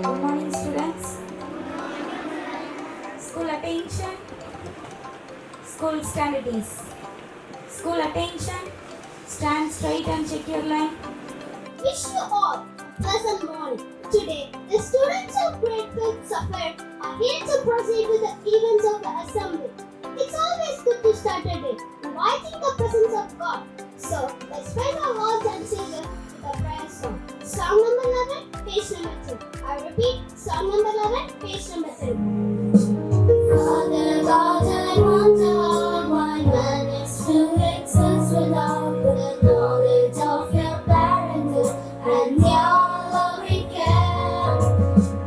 Good morning, students. School attention. School stand at ease. School attention. Stand straight and check your line. Wish you all a pleasant morning. Today, the students of grade 5 Sapphire are here to proceed with the events of the assembly. It's always good to start a day inviting the presence of God. So, let's praise our Lord and Savior with a prayer song. Song number 11, page number 2. I repeat, song number 11, page number 3. Father God, I wonder why man is to exist without the knowledge of your parenthood and your loving care.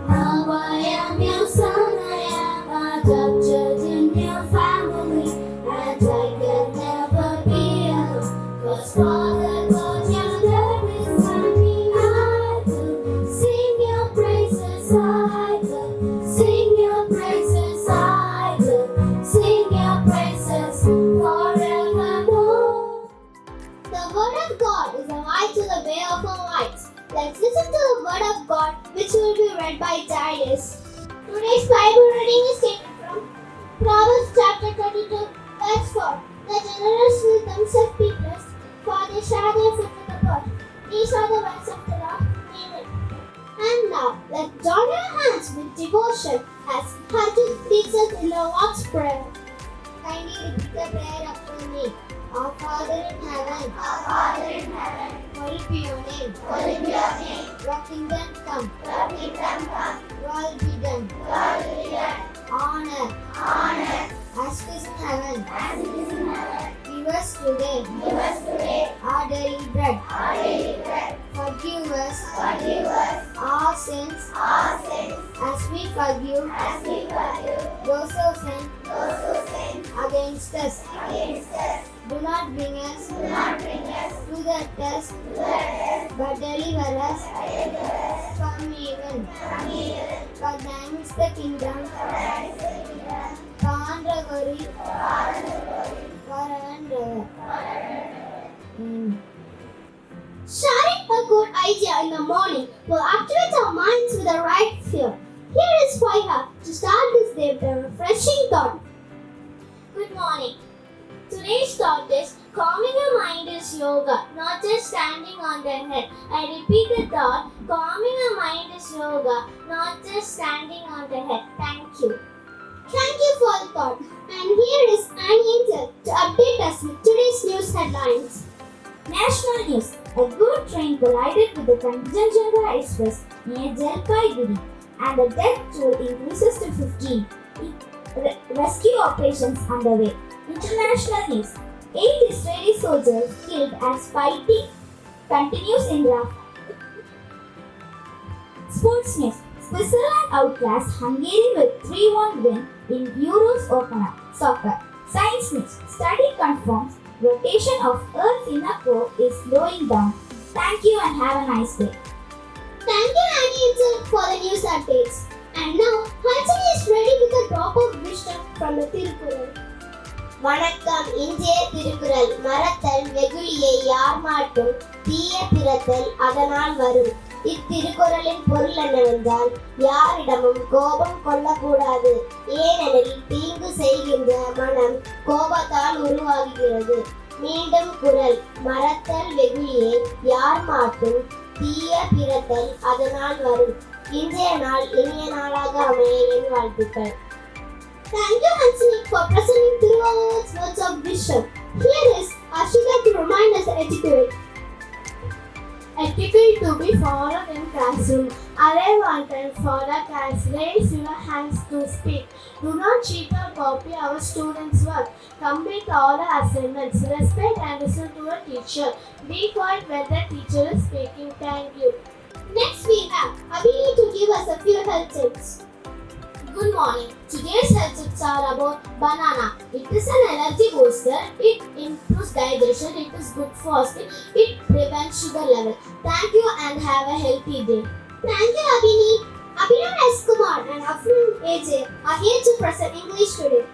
Now I am your son, I am adopted in your family, and I can never be alone. 'Cause Father God, your love is something I do. Sing your praises, I do. Sing your praises, I do. Sing your praises forevermore. The word of God is a light to the way of our lives. Let's listen to the word of God, which will be read by Darius. Today's Bible reading is taken from Proverbs chapter 22, verse 4. The generous will themselves be blessed, for they share their food with the poor. These are the words of the Lord. Amen. And now, let's join our hands with devotion as Harjit leads us in the Lord's Prayer. Kindly repeat the prayer after me. Our Father in heaven, hallowed be your name. Your kingdom come. Your will be done. Honor, as it is in heaven. Give us today our daily bread. Forgive us our sins as we forgive those who sin against us. Do not bring us to the test, but deliver us from evil. For thine is the kingdom, power and glory, forever and ever. Sharing a good idea in the morning will activate our minds with the right fear. Here is Sapphire to start this day with a refreshing thought. Good morning. Today's thought is calming your mind is yoga, not just standing on the head. I repeat the thought, calming your mind is yoga, not just standing on the head. Thank you. Thank you for the thought. And here is an angel to update us with today's news headlines. National news. A good train collided with the Punctuality Express near Jalpaiguri and the death toll increases to 15. Rescue operations underway. International news. 8 Israeli soldiers killed as fighting continues in Rafah. Sports news. Switzerland outclassed Hungary with 3-1 win in Euros Open Soccer. Science news. Study confirms rotation of Earth in a core is slowing down. Thank you and have a nice day. Thank you, Angel, for the news updates. And now, Harjit is ready with a drop of wisdom from the Tirukural. வணக்கம். இன்றைய திருக்குறள். மறத்தல் வெகுளியை யார் மாட்டும், தீய பிறத்தல் அதனால் வரும். இத்திருக்குறளின் பொருள் என்னவென்றால், யாரிடமும் கோபம் கொள்ளக்கூடாது. ஏனெனில் தீங்கு செய்கின்ற மனம் கோபத்தால் உருவாகிறது. மீண்டும் குறள். மறத்தல் வெகுளியை யார் மாட்டும், தீய பிறத்தல் அதனால் வரும். இன்றைய நாள் இனிய நாளாக அமைய என் வாழ்த்துக்கள். Thank you, Hansini, for presenting Tiruvalluvar's words of wisdom. Here is Ashita to remind us the etiquette. Etiquette to be followed in classroom. Arrive on time for the class. Raise your hands to speak. Do not cheat or copy our students' work. Complete all the assignments. Respect and listen to a teacher. Be quiet when the teacher is speaking. Thank you. Next we have Abhini to give us a few health tips. Good morning. Today's health tips are about banana. It is an energy booster. It improves digestion. It is good for fasting. It prevents sugar level. Thank you and have a healthy day. Thank you, Abhini. Abhinav S. Kumar and Afrin AJ are here to present English today.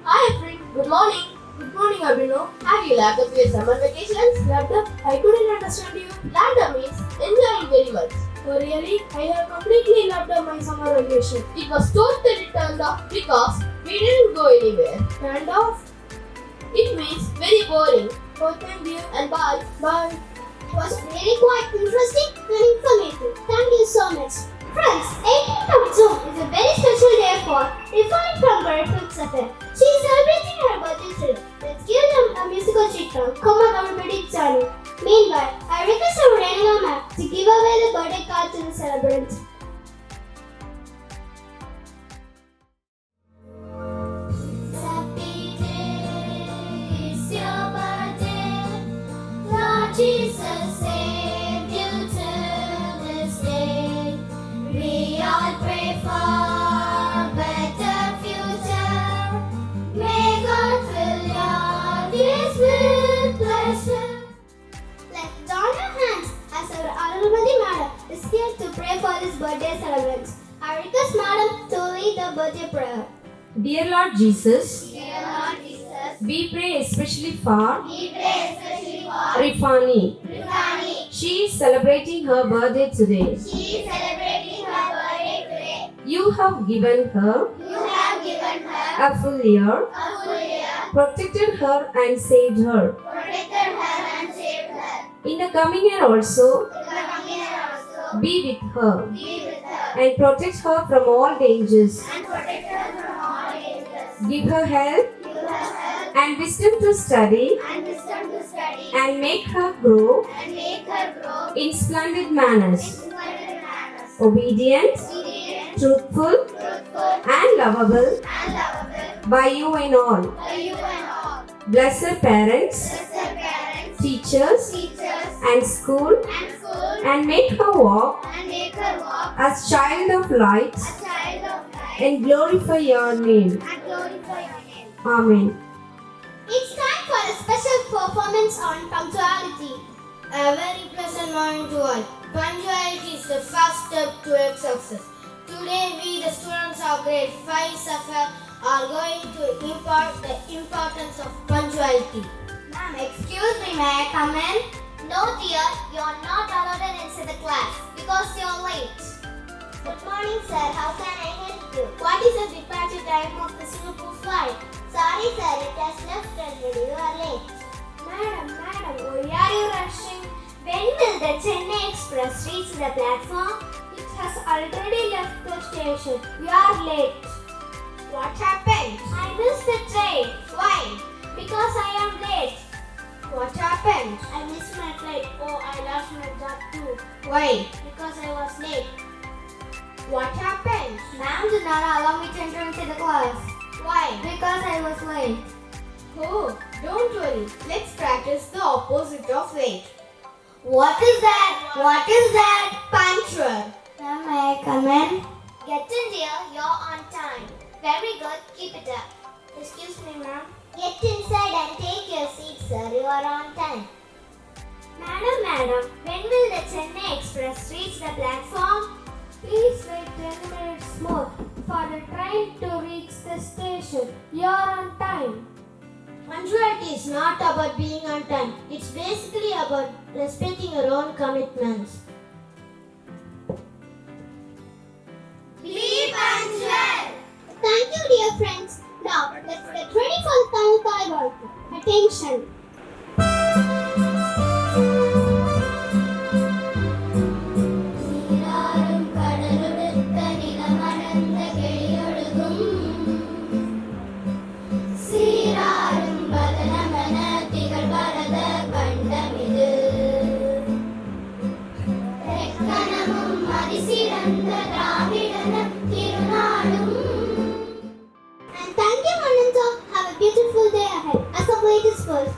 Hi, Afrin. Good morning. Good morning, Abhinav. Have you lapped up your summer vacations? Lapped up? I couldn't understand you. Lapped up means enjoying very much. Oh really? I have completely loved my summer vacation. It was totally turned off because we didn't go anywhere. Turned off? It means very boring. Oh thank you. And bye. Bye. It was really quite interesting and informative. Thank you so much. Friends, 18th of June is a very special day for Refined from Perfect Sapphire. She is celebrating her birthday today. Let's give them a musical treat now. Come on, everybody, join in. Meanwhile, I request our Renega ma'am to give away the birthday card to the celebrant. Happy day, it's your birthday. Lord Jesus saved you till this day. We all pray for better future. May God fill your days with pleasure. Let's join our hands as our Honorable Madam is here to pray for this birthday celebrants. I request Madam to lead the birthday prayer. Dear Lord Jesus, Dear Lord Jesus, we pray especially for we pray especially for Rifani. Rifani. She is celebrating her birthday today. She is celebrating her birthday today. You have given her You have given her a full year, a full year, protected her and saved her. protected her and saved her. In the coming year also, In the coming year also, be with her be with her and protect her from all dangers. and protect her from all dangers. Give her help Give her help and wisdom to study and wisdom to study and make her grow and make her grow in splendid in manners, splendid manners. obedient, Obedient, truthful, truthful, and lovable and lovable by you in all. by you and all. Bless her parents, Bless her parents, teachers, teachers, and school, and school, and make her walk and make her walk as child of light a child of light and glorify your name. and glorify your name. Amen. It's time for a special performance on punctuality. A very pleasant morning to all. Punctuality is the first step towards success. Today we, the students of grade 5 Sapphire, are going to impart the importance of punctuality. Ma'am, excuse me, may I come in? No, dear, you're not allowed inside the class because you're late. Good morning, sir. How can I help you? What is the departure time of the Singapore flight? Sorry, sir. It has left already. You are late. Madam, why are you rushing? When will the Chennai Express reach the platform? It has already left the station. You are late. What happened? I missed the train. Why? Because I am late. What happened? I missed my flight. Oh, I lost my job too. Why? Because I was late. What happened? Ma'am did not allow me to enter into the class. Why? Because I was late. Oh, don't worry. Let's practice the opposite of late. What is that? What is that? Punctual. Ma'am, may I come in? Get in, dear. You're on time. Very good. Keep it up. Excuse me, ma'am. Get inside and take your seat, sir. You are on time. Madam, when will the Chennai Express reach the platform? Please wait 10 minutes more for the train to reach the station. You are on time. Punctuality is not about being on time. It's basically about respecting your own commitments. Be punctual. Thank you, dear friends. Now, let's get ready for the Thai work. Attention. நீராறும் கடலுடுத்த நிலமணந்த கெளியொழுகும் சீராறும் பதனமென திகழ் பரத கண்டமிது தெக்கணமும் அதிசிறந்த திராவிடன திருநாடும். And thank you, Ananta. Have a beautiful day ahead. As a ladies first.